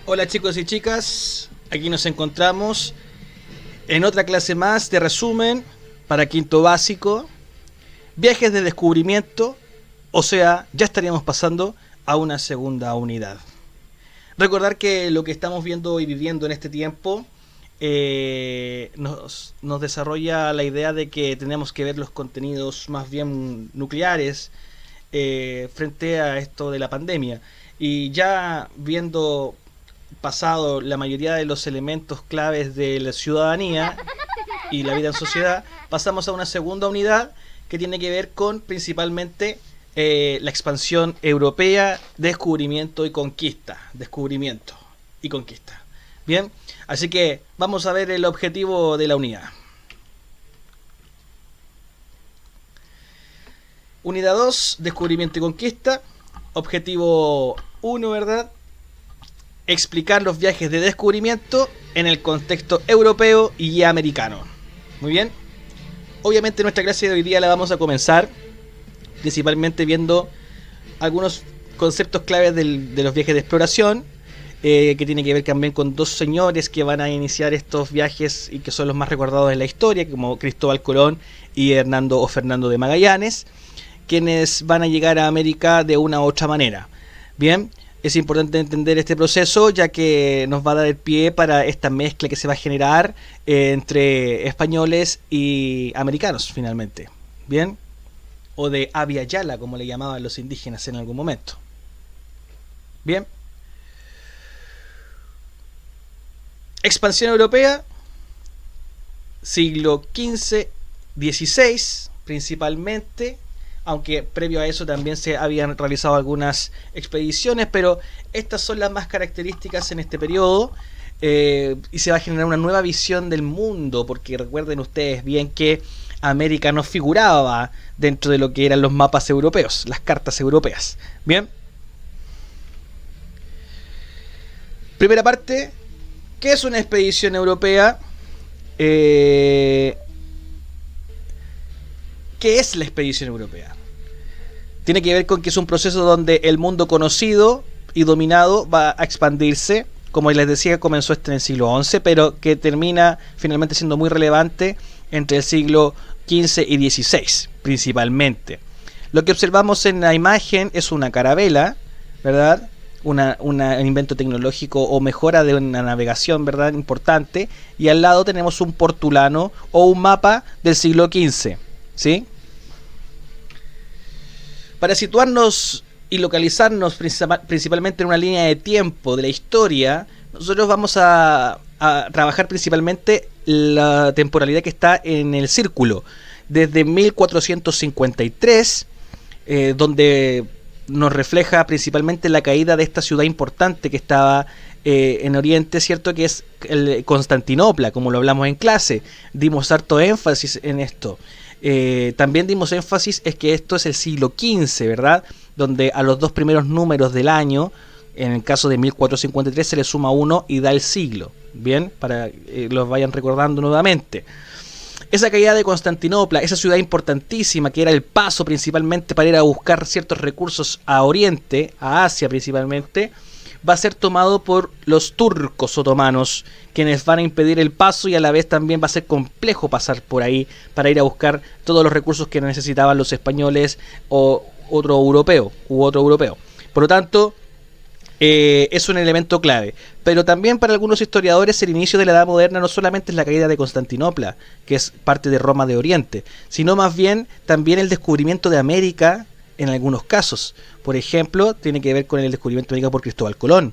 Hola chicos y chicas, aquí nos encontramos en otra clase más de resumen para quinto básico, viajes de descubrimiento, o sea, ya estaríamos pasando a una segunda unidad. Recordar que lo que estamos viendo y viviendo en este tiempo nos desarrolla la idea de que tenemos que ver los contenidos más bien nucleares frente a esto de la pandemia. Y ya viendo pasado la mayoría de los elementos claves de la ciudadanía y la vida en sociedad, pasamos a una segunda unidad que tiene que ver con principalmente la expansión europea, descubrimiento y conquista. Descubrimiento y conquista. Bien, así que vamos a ver el objetivo de la unidad. Unidad 2, descubrimiento y conquista. Objetivo 1, ¿verdad? Explicar los viajes de descubrimiento en el contexto europeo y americano. Muy bien. Obviamente nuestra clase de hoy día la vamos a comenzar principalmente viendo algunos conceptos claves de los viajes de exploración, que tiene que ver también con dos señores que van a iniciar estos viajes y que son los más recordados en la historia, como Cristóbal Colón y Hernando o Fernando de Magallanes, quienes van a llegar a América de una u otra manera. Bien, es importante entender este proceso, ya que nos va a dar el pie para esta mezcla que se va a generar entre españoles y americanos finalmente. Bien, o de Abya Yala, como le llamaban los indígenas en algún momento. Bien. Expansión europea, siglo XV-XVI principalmente, aunque previo a eso también se habían realizado algunas expediciones, pero estas son las más características en este periodo, y se va a generar una nueva visión del mundo, porque recuerden ustedes bien que América no figuraba dentro de lo que eran los mapas europeos, las cartas europeas. Bien. Primera parte, ¿qué es una expedición europea? ¿Qué es la expedición europea? Tiene que ver con que es un proceso donde el mundo conocido y dominado va a expandirse. Como les decía, comenzó en el siglo XI, pero que termina finalmente siendo muy relevante entre el siglo XV y XVI, principalmente. Lo que observamos en la imagen es una carabela, ¿verdad? Un invento tecnológico o mejora de una navegación, ¿verdad? Importante. Y al lado tenemos un portulano o un mapa del siglo XV, ¿sí? Para situarnos y localizarnos principalmente en una línea de tiempo de la historia, nosotros vamos a trabajar principalmente la temporalidad que está en el círculo, desde 1453, donde nos refleja principalmente la caída de esta ciudad importante que estaba en Oriente, ¿cierto? Que es Constantinopla, como lo hablamos en clase. Dimos harto énfasis en esto. También dimos énfasis en que esto es el siglo XV, ¿verdad? Donde a los dos primeros números del año, en el caso de 1453, se le suma 1 y da el siglo. Bien, para que los vayan recordando nuevamente. Esa caída de Constantinopla, esa ciudad importantísima que era el paso principalmente para ir a buscar ciertos recursos a Oriente, a Asia principalmente, va a ser tomado por los turcos otomanos, quienes van a impedir el paso, y a la vez también va a ser complejo pasar por ahí para ir a buscar todos los recursos que necesitaban los españoles o otro europeo. Por lo tanto, es un elemento clave. Pero también para algunos historiadores el inicio de la Edad Moderna no solamente es la caída de Constantinopla, que es parte de Roma de Oriente, sino más bien también el descubrimiento de América en algunos casos. Por ejemplo, tiene que ver con el descubrimiento de América por Cristóbal Colón,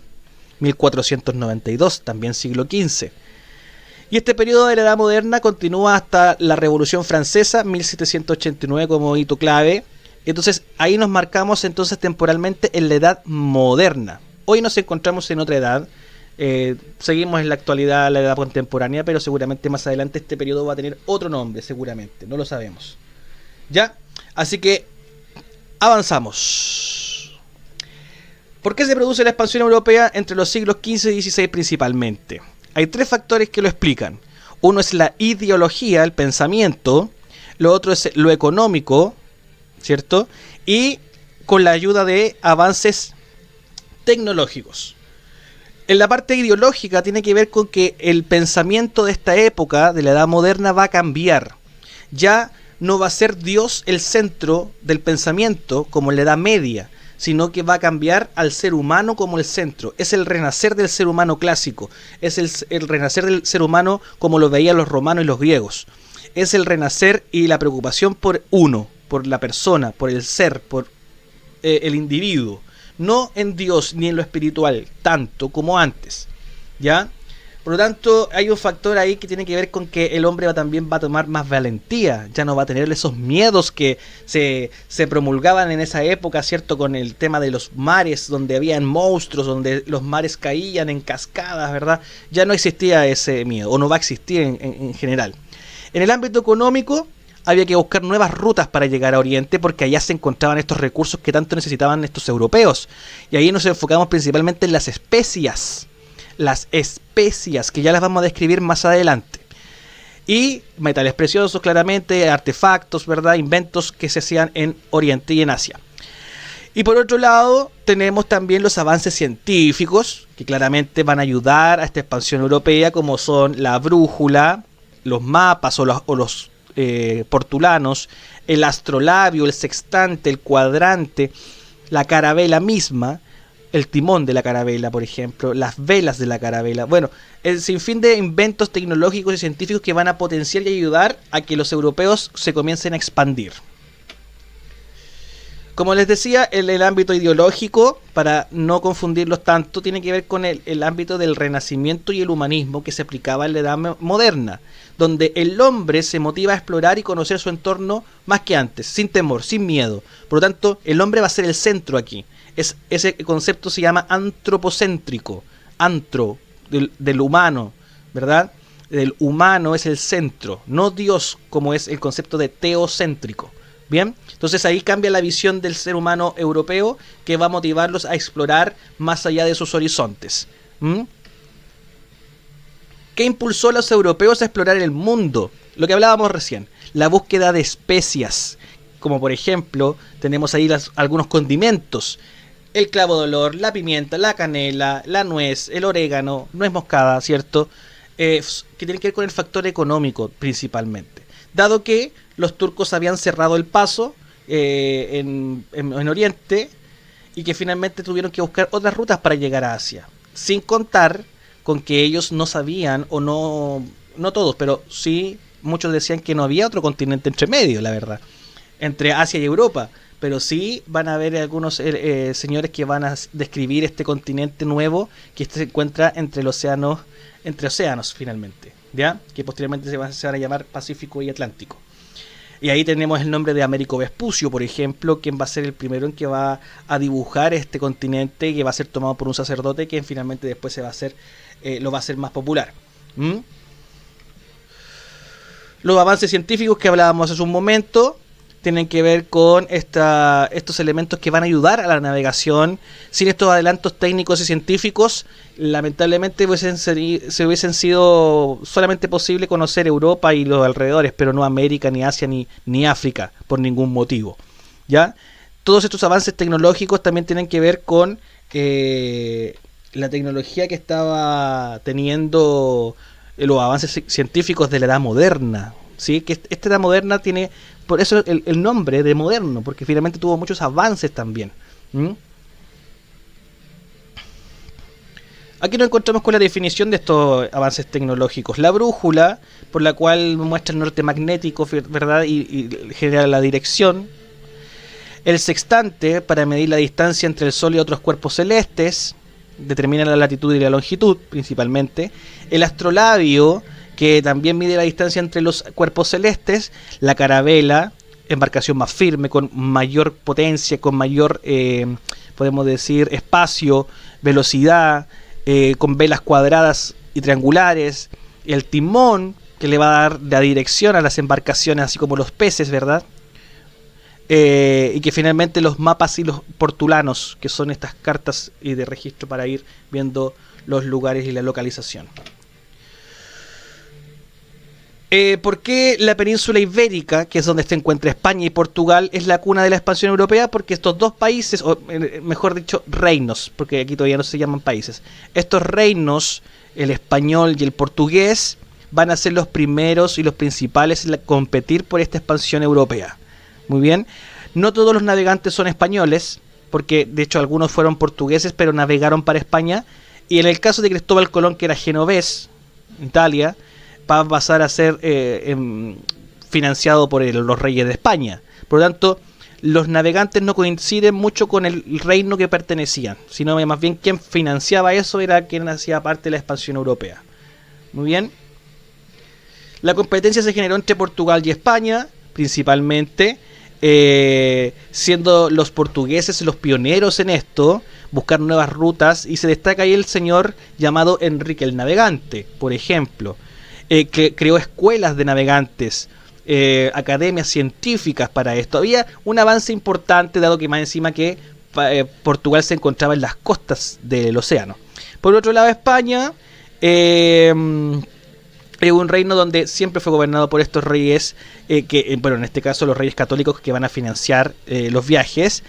1492, también siglo XV. Y este periodo de la Edad Moderna continúa hasta la Revolución Francesa, 1789 como hito clave. Entonces ahí nos marcamos entonces temporalmente en la Edad Moderna. Hoy nos encontramos en otra edad. Seguimos en la actualidad la edad contemporánea, pero seguramente más adelante este periodo va a tener otro nombre, seguramente, no lo sabemos. ¿Ya? Así que avanzamos. ¿Por qué se produce la expansión europea entre los siglos XV y XVI principalmente? Hay tres factores que lo explican. Uno es la ideología, el pensamiento. Lo otro es lo económico, ¿cierto? Y con la ayuda de avances tecnológicos. En la parte ideológica tiene que ver con que el pensamiento de esta época, de la Edad Moderna, va a cambiar. Ya no va a ser Dios el centro del pensamiento como en la Edad Media, sino que va a cambiar al ser humano como el centro. Es el renacer del ser humano clásico, es el renacer del ser humano como lo veían los romanos y los griegos. Es el renacer y la preocupación por uno, por la persona, por el ser, por el individuo. No en Dios ni en lo espiritual, tanto como antes, ¿ya? Por lo tanto, hay un factor ahí que tiene que ver con que el hombre también va a tomar más valentía, ya no va a tener esos miedos que se promulgaban en esa época, ¿cierto? Con el tema de los mares, donde habían monstruos, donde los mares caían en cascadas, ¿verdad? Ya no existía ese miedo, o no va a existir en general. En el ámbito económico, había que buscar nuevas rutas para llegar a Oriente, porque allá se encontraban estos recursos que tanto necesitaban estos europeos. Y ahí nos enfocamos principalmente en las especias. Las especias, que ya las vamos a describir más adelante. Y metales preciosos, claramente, artefactos, ¿verdad? Inventos que se hacían en Oriente y en Asia. Y por otro lado, tenemos también los avances científicos, que claramente van a ayudar a esta expansión europea, como son la brújula, los mapas o los portulanos, el astrolabio, el sextante, el cuadrante, la carabela misma, el timón de la carabela, por ejemplo, las velas de la carabela. Bueno, el sinfín de inventos tecnológicos y científicos que van a potenciar y ayudar a que los europeos se comiencen a expandir. Como les decía, el ámbito ideológico, para no confundirlos tanto, tiene que ver con el ámbito del renacimiento y el humanismo que se aplicaba en la Edad Moderna, donde el hombre se motiva a explorar y conocer su entorno más que antes, sin temor, sin miedo. Por lo tanto, el hombre va a ser el centro aquí. Ese concepto se llama antropocéntrico, del humano, ¿verdad? El humano es el centro, no Dios, como es el concepto de teocéntrico. Bien, entonces ahí cambia la visión del ser humano europeo, que va a motivarlos a explorar más allá de sus horizontes. ¿Qué impulsó a los europeos a explorar el mundo? Lo que hablábamos recién, la búsqueda de especias, como por ejemplo tenemos ahí algunos condimentos: el clavo de olor, la pimienta, la canela, la nuez, el orégano, nuez moscada, ¿cierto? Que tienen que ver con el factor económico principalmente, dado que los turcos habían cerrado el paso en Oriente, y que finalmente tuvieron que buscar otras rutas para llegar a Asia, sin contar con que ellos no sabían, o no todos, pero sí muchos decían que no había otro continente entre medio, la verdad, entre Asia y Europa. Pero sí van a haber algunos señores que van a describir este continente nuevo que se encuentra entre océanos finalmente, ¿ya? Que posteriormente se van a llamar Pacífico y Atlántico. Y ahí tenemos el nombre de Américo Vespucio, por ejemplo, quien va a ser el primero en que va a dibujar este continente, que va a ser tomado por un sacerdote, que finalmente después lo va a hacer más popular. Los avances científicos que hablábamos hace un momento tienen que ver con estos elementos que van a ayudar a la navegación. Sin estos adelantos técnicos y científicos, lamentablemente se hubiesen sido solamente posible conocer Europa y los alrededores, pero no América, ni Asia, ni África, por ningún motivo, ¿ya? Todos estos avances tecnológicos también tienen que ver con la tecnología que estaba teniendo los avances científicos de la Edad Moderna, ¿sí? Que esta Edad Moderna tiene, por eso el nombre de moderno, porque finalmente tuvo muchos avances también. Aquí nos encontramos con la definición de estos avances tecnológicos. La brújula, por la cual muestra el norte magnético, ¿verdad? Y genera la dirección. El sextante, para medir la distancia entre el Sol y otros cuerpos celestes, determina la latitud y la longitud principalmente. El astrolabio, que también mide la distancia entre los cuerpos celestes. La carabela, embarcación más firme, con mayor potencia, con mayor, podemos decir, espacio, velocidad, con velas cuadradas y triangulares. El timón, que le va a dar la dirección a las embarcaciones, así como los peces, ¿verdad? Y que finalmente los mapas y los portulanos, que son estas cartas y de registro para ir viendo los lugares y la localización. ¿Por qué la península ibérica, que es donde se encuentra España y Portugal, es la cuna de la expansión europea? Porque estos dos países, o mejor dicho, reinos, porque aquí todavía no se llaman países, estos reinos, el español y el portugués, van a ser los primeros y los principales en competir por esta expansión europea. Muy bien. No todos los navegantes son españoles, porque de hecho algunos fueron portugueses, pero navegaron para España. Y en el caso de Cristóbal Colón, que era genovés, Italia, va a pasar a ser financiado por los reyes de España. Por lo tanto, los navegantes no coinciden mucho con el reino que pertenecían, sino más bien quien financiaba eso era quien hacía parte de la expansión europea. Muy bien. La competencia se generó entre Portugal y España, principalmente, siendo los portugueses los pioneros en esto, buscar nuevas rutas, y se destaca ahí el señor llamado Enrique el Navegante, por ejemplo, que creó escuelas de navegantes, academias científicas para esto. Había un avance importante, dado que más encima que Portugal se encontraba en las costas del océano. Por otro lado, España es un reino donde siempre fue gobernado por estos reyes, bueno, en este caso los reyes católicos que van a financiar los viajes.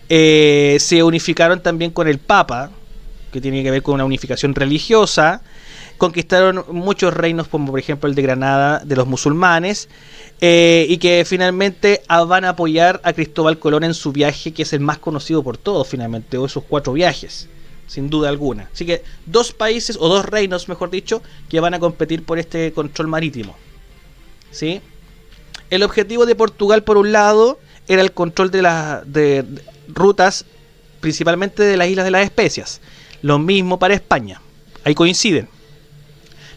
Se unificaron también con el Papa, que tiene que ver con una unificación religiosa. Conquistaron muchos reinos, como por ejemplo el de Granada, de los musulmanes, y que finalmente van a apoyar a Cristóbal Colón en su viaje, que es el más conocido por todos, finalmente, de esos 4 viajes, sin duda alguna. Así que 2 países, o 2 reinos, mejor dicho, que van a competir por este control marítimo, ¿sí? El objetivo de Portugal, por un lado, era el control de rutas, principalmente de las Islas de las Especias. Lo mismo para España, ahí coinciden.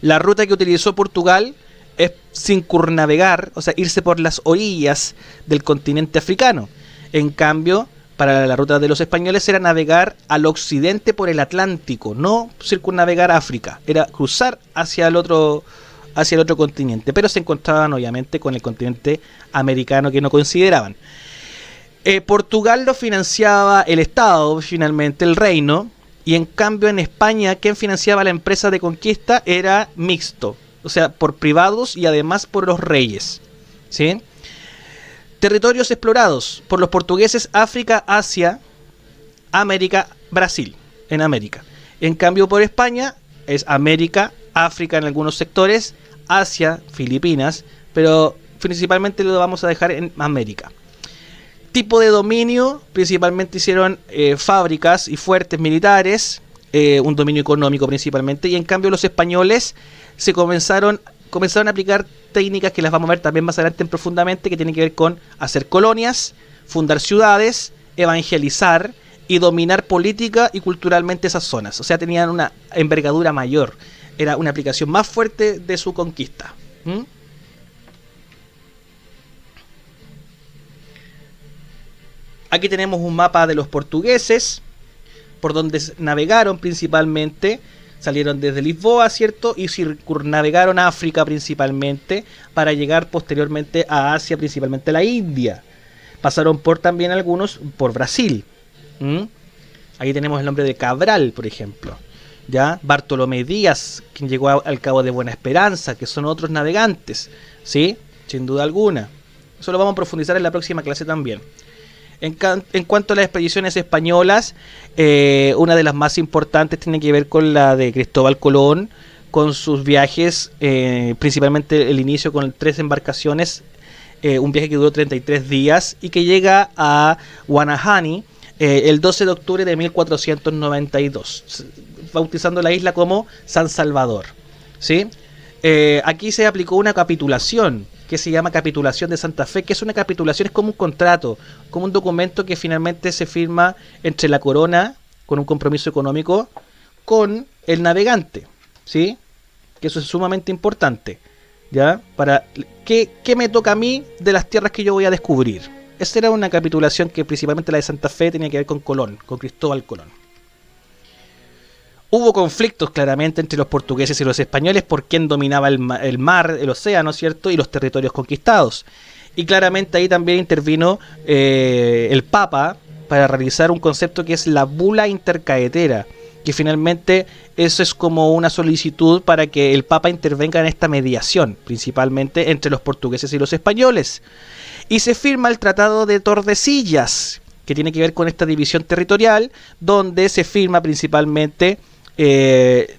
La ruta que utilizó Portugal es circunnavegar, o sea, irse por las orillas del continente africano. En cambio, para la ruta de los españoles era navegar al occidente por el Atlántico, no circunnavegar África, era cruzar hacia el otro continente, pero se encontraban obviamente con el continente americano, que no consideraban. Portugal lo financiaba el Estado, finalmente el reino. Y en cambio en España, quien financiaba la empresa de conquista era mixto, o sea, por privados y además por los reyes, ¿sí? Territorios explorados por los portugueses: África, Asia, América, Brasil, en América. En cambio por España es América, África en algunos sectores, Asia, Filipinas, pero principalmente lo vamos a dejar en América. Tipo de dominio: principalmente hicieron fábricas y fuertes militares, un dominio económico principalmente, y en cambio los españoles comenzaron a aplicar técnicas que las vamos a ver también más adelante profundamente, que tienen que ver con hacer colonias, fundar ciudades, evangelizar y dominar política y culturalmente esas zonas. O sea, tenían una envergadura mayor, era una aplicación más fuerte de su conquista. Aquí tenemos un mapa de los portugueses, por donde navegaron principalmente. Salieron desde Lisboa, ¿cierto? Y circunnavegaron África principalmente, para llegar posteriormente a Asia, principalmente a la India. Pasaron también algunos por Brasil. Ahí tenemos el nombre de Cabral, por ejemplo. ¿Ya? Bartolomé Díaz, quien llegó al Cabo de Buena Esperanza, que son otros navegantes, ¿sí? Sin duda alguna. Eso lo vamos a profundizar en la próxima clase también. En cuanto a las expediciones españolas, una de las más importantes tiene que ver con la de Cristóbal Colón, con sus viajes, principalmente el inicio con 3 embarcaciones, un viaje que duró 33 días y que llega a Guanahani el 12 de octubre de 1492, bautizando la isla como San Salvador, ¿sí? Aquí se aplicó una capitulación que se llama Capitulación de Santa Fe, que es una capitulación, es como un contrato, como un documento que finalmente se firma entre la corona, con un compromiso económico, con el navegante, ¿sí? Que eso es sumamente importante, ¿ya? Para ¿qué me toca a mí de las tierras que yo voy a descubrir? Esa era una capitulación que principalmente la de Santa Fe tenía que ver con Colón, con Cristóbal Colón. Hubo conflictos claramente entre los portugueses y los españoles por quién dominaba el mar, el océano, ¿cierto? Y los territorios conquistados. Y claramente ahí también intervino el Papa para realizar un concepto que es la bula intercaetera, que finalmente eso es como una solicitud para que el Papa intervenga en esta mediación, principalmente entre los portugueses y los españoles. Y se firma el Tratado de Tordesillas, que tiene que ver con esta división territorial, donde se firma principalmente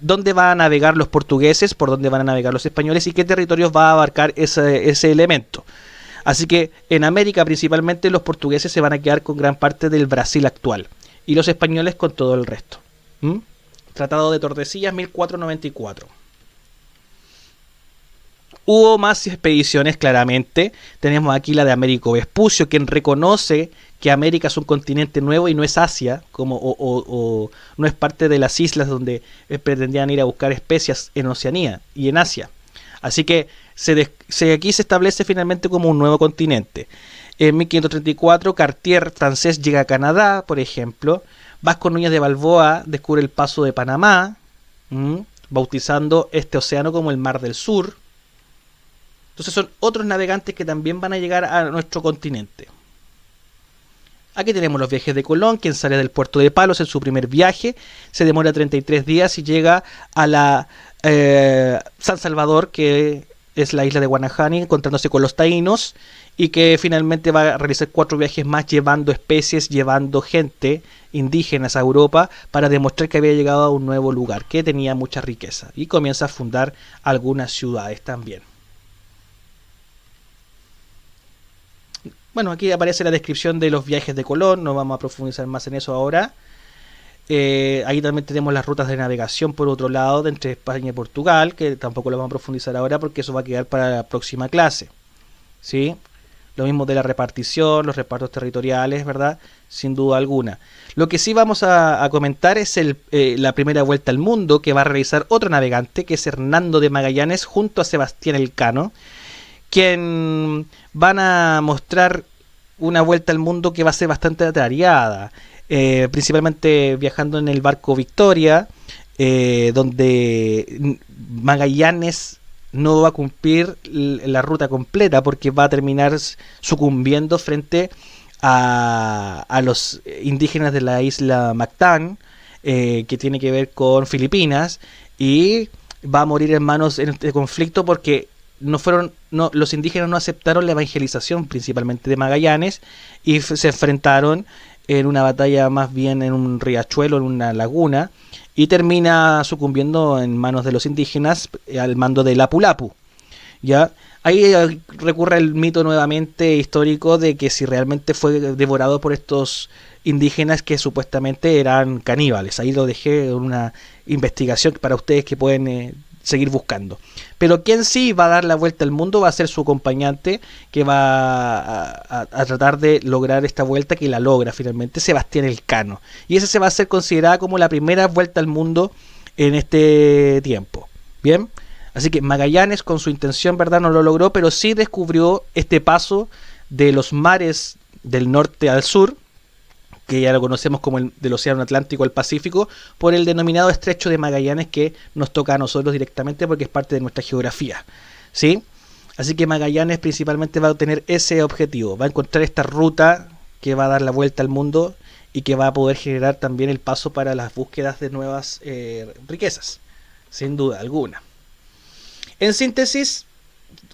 dónde van a navegar los portugueses, por dónde van a navegar los españoles y qué territorios va a abarcar ese elemento. Así que en América principalmente los portugueses se van a quedar con gran parte del Brasil actual y los españoles con todo el resto. Tratado de Tordesillas, 1494. Hubo más expediciones, claramente. Tenemos aquí la de Américo Vespucio, quien reconoce que América es un continente nuevo y no es Asia, o no es parte de las islas donde pretendían ir a buscar especias en Oceanía y en Asia. Así que aquí se establece finalmente como un nuevo continente. En 1534, Cartier, francés, llega a Canadá, por ejemplo. Vasco Núñez de Balboa descubre el paso de Panamá, bautizando este océano como el Mar del Sur. Entonces son otros navegantes que también van a llegar a nuestro continente. Aquí tenemos los viajes de Colón, quien sale del puerto de Palos en su primer viaje. Se demora 33 días y llega a la San Salvador, que es la isla de Guanahani, encontrándose con los taínos. Y que finalmente va a realizar 4 viajes más llevando especies, llevando gente indígenas a Europa para demostrar que había llegado a un nuevo lugar, que tenía mucha riqueza. Y comienza a fundar algunas ciudades también. Bueno, aquí aparece la descripción de los viajes de Colón, no vamos a profundizar más en eso ahora. Ahí también tenemos las rutas de navegación por otro lado, de entre España y Portugal, que tampoco lo vamos a profundizar ahora porque eso va a quedar para la próxima clase. ¿Sí? Lo mismo de la repartición, los repartos territoriales, ¿verdad? Sin duda alguna. Lo que sí vamos a comentar es la primera vuelta al mundo que va a realizar otro navegante, que es Hernando de Magallanes, junto a Sebastián Elcano, quien van a mostrar una vuelta al mundo que va a ser bastante atareada, principalmente viajando en el barco Victoria, donde Magallanes no va a cumplir la ruta completa porque va a terminar sucumbiendo frente a los indígenas de la isla Mactán, que tiene que ver con Filipinas, y va a morir en manos en este conflicto porque los indígenas no aceptaron la evangelización principalmente de Magallanes y se enfrentaron en una batalla más bien en un riachuelo, en una laguna, y termina sucumbiendo en manos de los indígenas al mando de Lapu Lapu. ¿Ya? Ahí recurre el mito nuevamente histórico de que si realmente fue devorado por estos indígenas que supuestamente eran caníbales. Ahí lo dejé en una investigación para ustedes que pueden seguir buscando. Pero quien sí va a dar la vuelta al mundo va a ser su acompañante, que va a tratar de lograr esta vuelta, que la logra finalmente, Sebastián Elcano. Y esa se va a ser considerada como la primera vuelta al mundo en este tiempo. Bien, así que Magallanes con su intención, ¿verdad?, no lo logró, pero sí descubrió este paso de los mares del norte al sur, que ya lo conocemos como del Océano Atlántico al Pacífico, por el denominado Estrecho de Magallanes, que nos toca a nosotros directamente porque es parte de nuestra geografía, ¿sí? Así que Magallanes principalmente va a tener ese objetivo, va a encontrar esta ruta que va a dar la vuelta al mundo y que va a poder generar también el paso para las búsquedas de nuevas riquezas, sin duda alguna. En síntesis,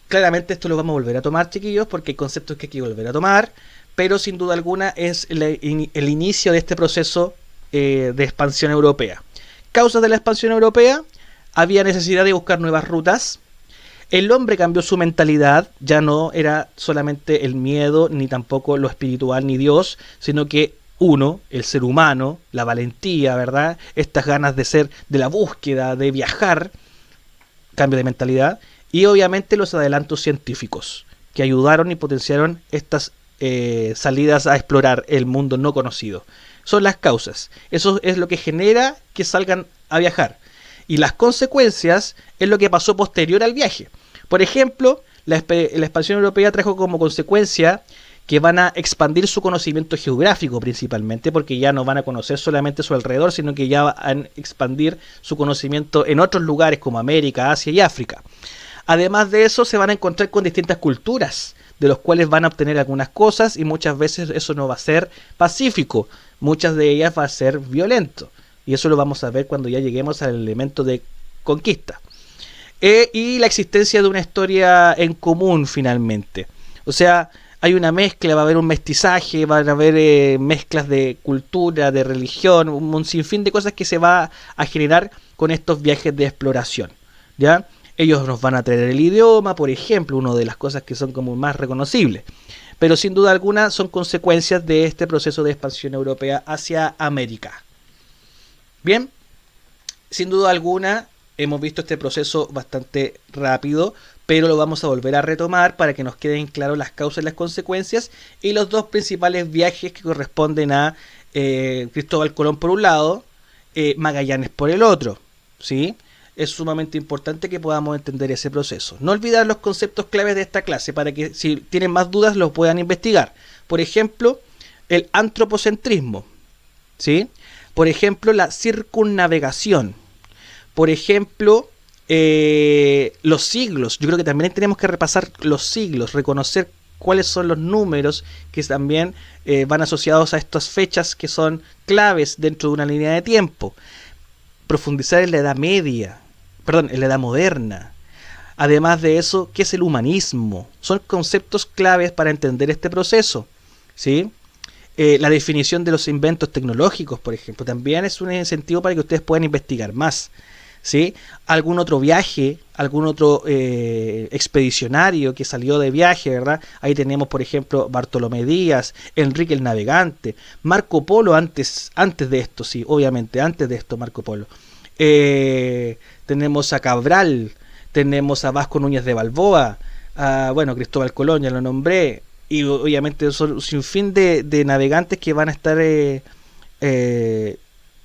claramente esto lo vamos a volver a tomar, chiquillos, porque hay conceptos que hay que volver a tomar, pero sin duda alguna es el inicio de este proceso de expansión europea. Causas de la expansión europea: había necesidad de buscar nuevas rutas. El hombre cambió su mentalidad, ya no era solamente el miedo, ni tampoco lo espiritual, ni Dios, sino que el ser humano, la valentía, ¿verdad? Estas ganas de ser, de la búsqueda, de viajar, cambio de mentalidad, y obviamente los adelantos científicos, que ayudaron y potenciaron estas salidas a explorar el mundo no conocido. Son las causas. Eso es lo que genera que salgan a viajar. Y las consecuencias es lo que pasó posterior al viaje. Por ejemplo, la expansión europea trajo como consecuencia que van a expandir su conocimiento geográfico principalmente, porque ya no van a conocer solamente su alrededor, sino que ya van a expandir su conocimiento en otros lugares como América, Asia y África. Además de eso, se van a encontrar con distintas culturas, de los cuales van a obtener algunas cosas, y muchas veces eso no va a ser pacífico, muchas de ellas va a ser violento, y eso lo vamos a ver cuando ya lleguemos al elemento de conquista. Y la existencia de una historia en común finalmente. O sea, hay una mezcla, va a haber un mestizaje, van a haber mezclas de cultura, de religión, un sinfín de cosas que se va a generar con estos viajes de exploración, ¿ya? Ellos nos van a traer el idioma, por ejemplo, una de las cosas que son como más reconocibles. Pero sin duda alguna son consecuencias de este proceso de expansión europea hacia América. Bien, sin duda alguna hemos visto este proceso bastante rápido, pero lo vamos a volver a retomar para que nos queden claras las causas y las consecuencias y los dos principales viajes que corresponden a Cristóbal Colón por un lado, Magallanes por el otro, ¿sí? Es sumamente importante que podamos entender ese proceso. No olvidar los conceptos claves de esta clase para que si tienen más dudas los puedan investigar. Por ejemplo, el antropocentrismo, ¿sí? Por ejemplo, la circunnavegación. Por ejemplo, los siglos. Yo creo que también tenemos que repasar los siglos, reconocer cuáles son los números que también van asociados a estas fechas que son claves dentro de una línea de tiempo. Profundizar en la Edad Media, en la Edad Moderna. Además de eso, ¿qué es el humanismo? Son conceptos claves para entender este proceso, ¿sí? La definición de los inventos tecnológicos, por ejemplo, también es un incentivo para que ustedes puedan investigar más, ¿sí? Algún otro viaje, algún otro expedicionario que salió de viaje, ¿verdad? Ahí tenemos, por ejemplo, Bartolomé Díaz, Enrique el Navegante, Marco Polo antes de esto, sí, obviamente, antes de esto Marco Polo. Tenemos a Cabral, tenemos a Vasco Núñez de Balboa, a, Cristóbal Colón, ya lo nombré, y obviamente son un sinfín de navegantes que van a estar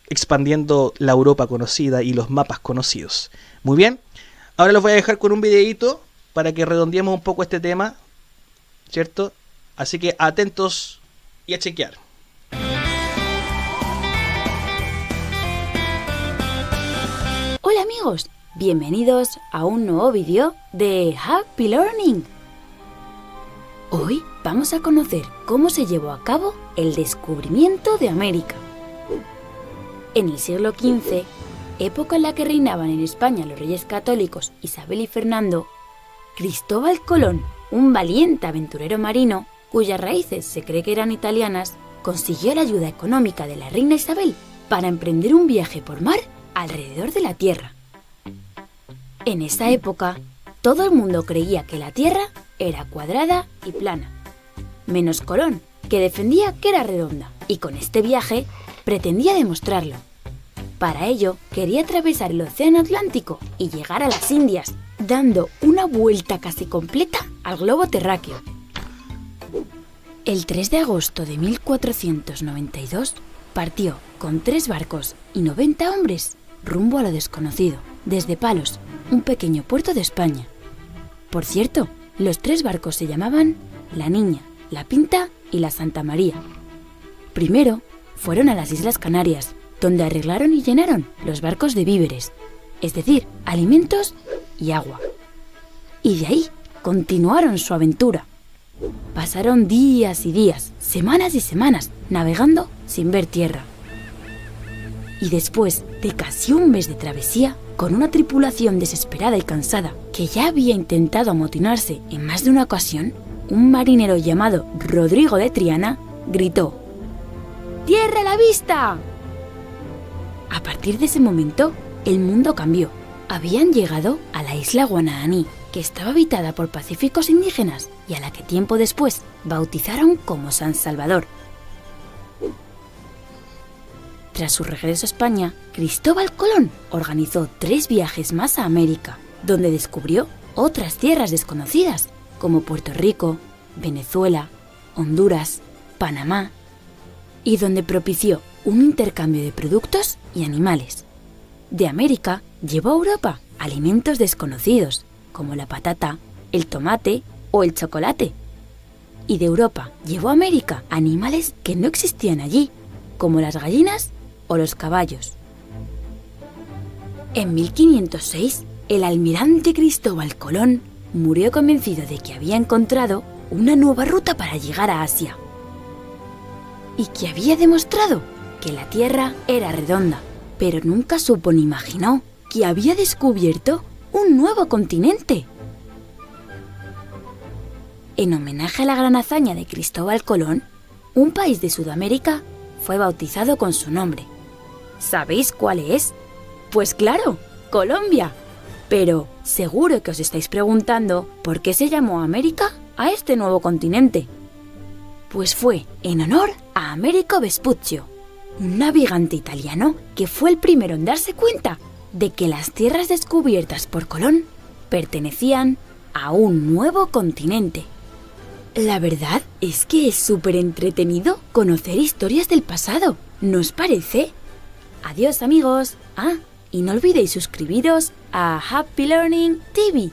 expandiendo la Europa conocida y los mapas conocidos. Muy bien, ahora los voy a dejar con un videíto para que redondeemos un poco este tema, ¿cierto? Así que atentos y a chequear. Hola amigos, bienvenidos a un nuevo vídeo de Happy Learning. Hoy vamos a conocer cómo se llevó a cabo el descubrimiento de América. En el siglo XV, época en la que reinaban en España los reyes católicos Isabel y Fernando, Cristóbal Colón, un valiente aventurero marino, cuyas raíces se cree que eran italianas, consiguió la ayuda económica de la reina Isabel para emprender un viaje por mar alrededor de la Tierra. En esa época, todo el mundo creía que la Tierra era cuadrada y plana, menos Colón, que defendía que era redonda, y con este viaje pretendía demostrarlo. Para ello, quería atravesar el Océano Atlántico y llegar a las Indias, dando una vuelta casi completa al globo terráqueo. El 3 de agosto de 1492 partió con 3 barcos y 90 hombres rumbo a lo desconocido, desde Palos, un pequeño puerto de España. Por cierto, los 3 barcos se llamaban La Niña, La Pinta y la Santa María. Primero fueron a las Islas Canarias, donde arreglaron y llenaron los barcos de víveres, es decir, alimentos y agua. Y de ahí continuaron su aventura. Pasaron días y días, semanas y semanas, navegando sin ver tierra. Y después de casi un mes de travesía, con una tripulación desesperada y cansada, que ya había intentado amotinarse en más de una ocasión, un marinero llamado Rodrigo de Triana gritó: ¡Tierra a la vista! A partir de ese momento, el mundo cambió. Habían llegado a la isla Guanahaní, que estaba habitada por pacíficos indígenas y a la que tiempo después bautizaron como San Salvador. Tras su regreso a España, Cristóbal Colón organizó 3 viajes más a América, donde descubrió otras tierras desconocidas, como Puerto Rico, Venezuela, Honduras, Panamá, y donde propició un intercambio de productos y animales. De América llevó a Europa alimentos desconocidos, como la patata, el tomate o el chocolate. Y de Europa llevó a América animales que no existían allí, como las gallinas o los caballos. En 1506, el almirante Cristóbal Colón murió convencido de que había encontrado una nueva ruta para llegar a Asia, y que había demostrado que la Tierra era redonda, pero nunca supo ni imaginó que había descubierto un nuevo continente. En homenaje a la gran hazaña de Cristóbal Colón, un país de Sudamérica fue bautizado con su nombre. ¿Sabéis cuál es? Pues claro, Colombia. Pero seguro que os estáis preguntando por qué se llamó América a este nuevo continente. Pues fue en honor a Americo Vespuccio, un navegante italiano que fue el primero en darse cuenta de que las tierras descubiertas por Colón pertenecían a un nuevo continente. La verdad es que es súper entretenido conocer historias del pasado, ¿no os parece? Adiós, amigos. Y no olvidéis suscribiros a Happy Learning TV.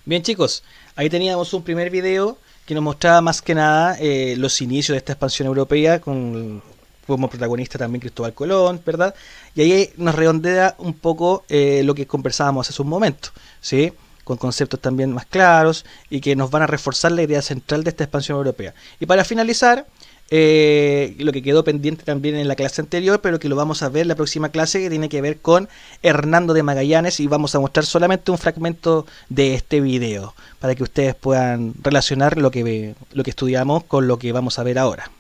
Bien, chicos, ahí teníamos un primer video que nos mostraba más que nada los inicios de esta expansión europea con como protagonista también Cristóbal Colón, ¿verdad? Y ahí nos redondea un poco lo que conversábamos hace un momento, ¿sí? Con conceptos también más claros y que nos van a reforzar la idea central de esta expansión europea. Y para finalizar, lo que quedó pendiente también en la clase anterior, pero que lo vamos a ver en la próxima clase, que tiene que ver con Hernando de Magallanes, y vamos a mostrar solamente un fragmento de este video para que ustedes puedan relacionar lo que estudiamos con lo que vamos a ver ahora.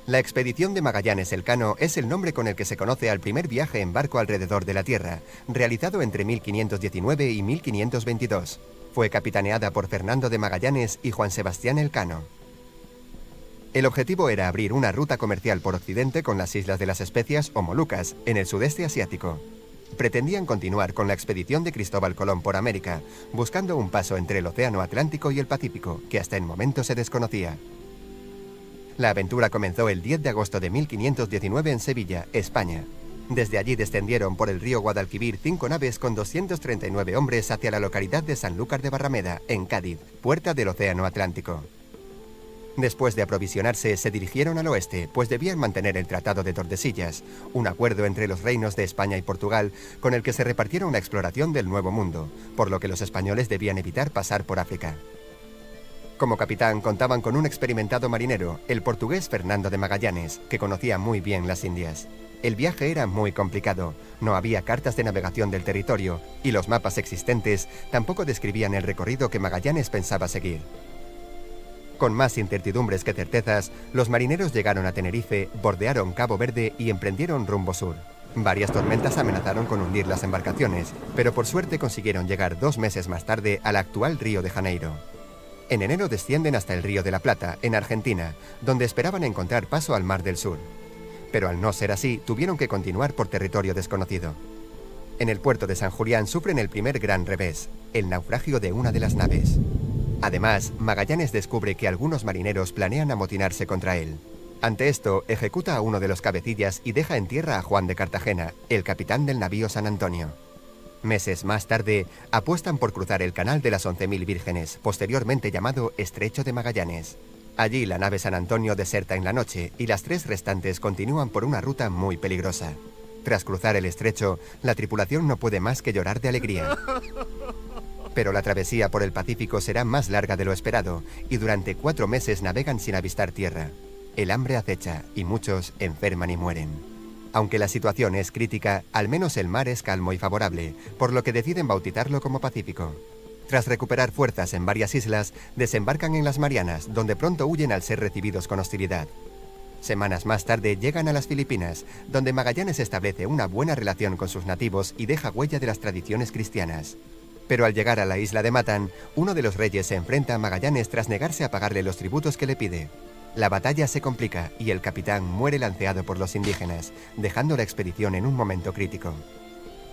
La expedición de Magallanes Elcano es el nombre con el que se conoce al primer viaje en barco alrededor de la Tierra, realizado entre 1519 y 1522. Fue capitaneada por Fernando de Magallanes y Juan Sebastián Elcano. El objetivo era abrir una ruta comercial por Occidente con las Islas de las Especias o Molucas, en el sudeste asiático. Pretendían continuar con la expedición de Cristóbal Colón por América, buscando un paso entre el Océano Atlántico y el Pacífico, que hasta el momento se desconocía. La aventura comenzó el 10 de agosto de 1519 en Sevilla, España. Desde allí descendieron por el río Guadalquivir 5 naves con 239 hombres hacia la localidad de Sanlúcar de Barrameda, en Cádiz, puerta del Océano Atlántico. Después de aprovisionarse, se dirigieron al oeste, pues debían mantener el Tratado de Tordesillas, un acuerdo entre los reinos de España y Portugal con el que se repartieron la exploración del Nuevo Mundo, por lo que los españoles debían evitar pasar por África. Como capitán contaban con un experimentado marinero, el portugués Fernando de Magallanes, que conocía muy bien las Indias. El viaje era muy complicado, no había cartas de navegación del territorio y los mapas existentes tampoco describían el recorrido que Magallanes pensaba seguir. Con más incertidumbres que certezas, los marineros llegaron a Tenerife, bordearon Cabo Verde y emprendieron rumbo sur. Varias tormentas amenazaron con hundir las embarcaciones, pero por suerte consiguieron llegar 2 meses más tarde al actual Río de Janeiro. En enero descienden hasta el Río de la Plata, en Argentina, donde esperaban encontrar paso al Mar del Sur. Pero al no ser así, tuvieron que continuar por territorio desconocido. En el puerto de San Julián sufren el primer gran revés, el naufragio de una de las naves. Además, Magallanes descubre que algunos marineros planean amotinarse contra él. Ante esto, ejecuta a uno de los cabecillas y deja en tierra a Juan de Cartagena, el capitán del navío San Antonio. Meses más tarde, apuestan por cruzar el Canal de las 11.000 Vírgenes, posteriormente llamado Estrecho de Magallanes. Allí la nave San Antonio deserta en la noche y las 3 restantes continúan por una ruta muy peligrosa. Tras cruzar el estrecho, la tripulación no puede más que llorar de alegría. Pero la travesía por el Pacífico será más larga de lo esperado y durante 4 meses navegan sin avistar tierra. El hambre acecha y muchos enferman y mueren. Aunque la situación es crítica, al menos el mar es calmo y favorable, por lo que deciden bautizarlo como Pacífico. Tras recuperar fuerzas en varias islas, desembarcan en las Marianas, donde pronto huyen al ser recibidos con hostilidad. Semanas más tarde llegan a las Filipinas, donde Magallanes establece una buena relación con sus nativos y deja huella de las tradiciones cristianas. Pero al llegar a la isla de Matan, uno de los reyes se enfrenta a Magallanes tras negarse a pagarle los tributos que le pide. La batalla se complica y el capitán muere lanceado por los indígenas, dejando la expedición en un momento crítico.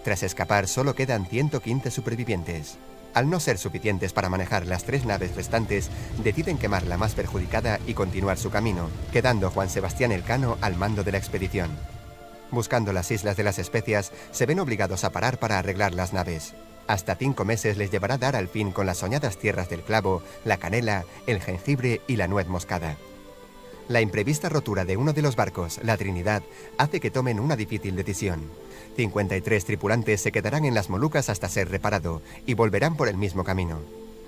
Tras escapar solo quedan 115 supervivientes. Al no ser suficientes para manejar las 3 naves restantes, deciden quemar la más perjudicada y continuar su camino, quedando Juan Sebastián Elcano al mando de la expedición. Buscando las Islas de las Especias, se ven obligados a parar para arreglar las naves. Hasta 5 meses les llevará dar al fin con las soñadas tierras del clavo, la canela, el jengibre y la nuez moscada. La imprevista rotura de uno de los barcos, la Trinidad, hace que tomen una difícil decisión. 53 tripulantes se quedarán en las Molucas hasta ser reparado y volverán por el mismo camino,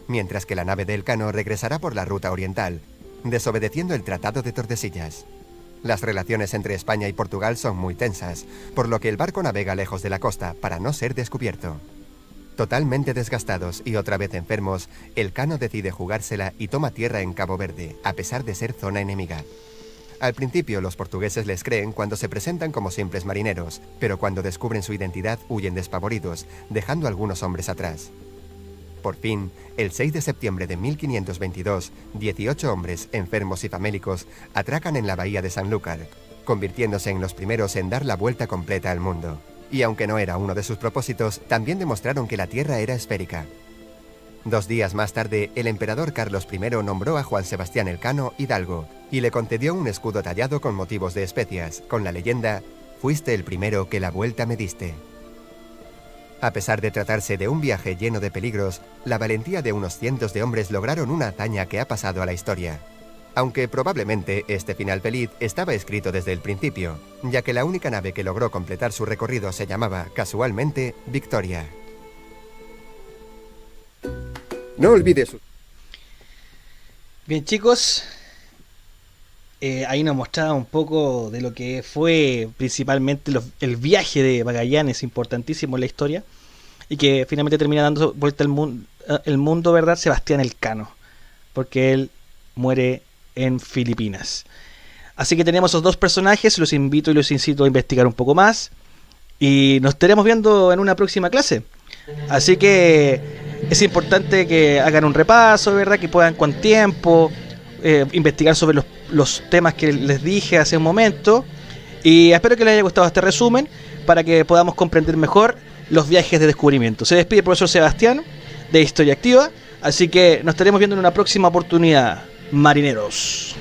mientras que la nave de Elcano regresará por la ruta oriental, desobedeciendo el Tratado de Tordesillas. Las relaciones entre España y Portugal son muy tensas, por lo que el barco navega lejos de la costa para no ser descubierto. Totalmente desgastados y otra vez enfermos, Elcano decide jugársela y toma tierra en Cabo Verde, a pesar de ser zona enemiga. Al principio los portugueses les creen cuando se presentan como simples marineros, pero cuando descubren su identidad huyen despavoridos, dejando a algunos hombres atrás. Por fin, el 6 de septiembre de 1522, 18 hombres, enfermos y famélicos, atracan en la bahía de Sanlúcar, convirtiéndose en los primeros en dar la vuelta completa al mundo. Y aunque no era uno de sus propósitos, también demostraron que la Tierra era esférica. 2 días más tarde, el emperador Carlos I nombró a Juan Sebastián Elcano hidalgo y le concedió un escudo tallado con motivos de especias, con la leyenda «Fuiste el primero que la vuelta me diste». A pesar de tratarse de un viaje lleno de peligros, la valentía de unos cientos de hombres lograron una hazaña que ha pasado a la historia. Aunque probablemente este final feliz estaba escrito desde el principio, ya que la única nave que logró completar su recorrido se llamaba, casualmente, Victoria. No olvides. Bien, chicos, ahí nos mostraba un poco de lo que fue principalmente el viaje de Magallanes, importantísimo en la historia, y que finalmente termina dando vuelta el mundo, ¿verdad? Sebastián Elcano, porque él muere en Filipinas. Así que tenemos esos dos personajes, los invito y los incito a investigar un poco más, y nos estaremos viendo en una próxima clase. Así que es importante que hagan un repaso, ¿verdad? Que puedan con tiempo investigar sobre los temas que les dije hace un momento, y espero que les haya gustado este resumen para que podamos comprender mejor los viajes de descubrimiento. Se despide el profesor Sebastián de Historia Activa, así que nos estaremos viendo en una próxima oportunidad, marineros.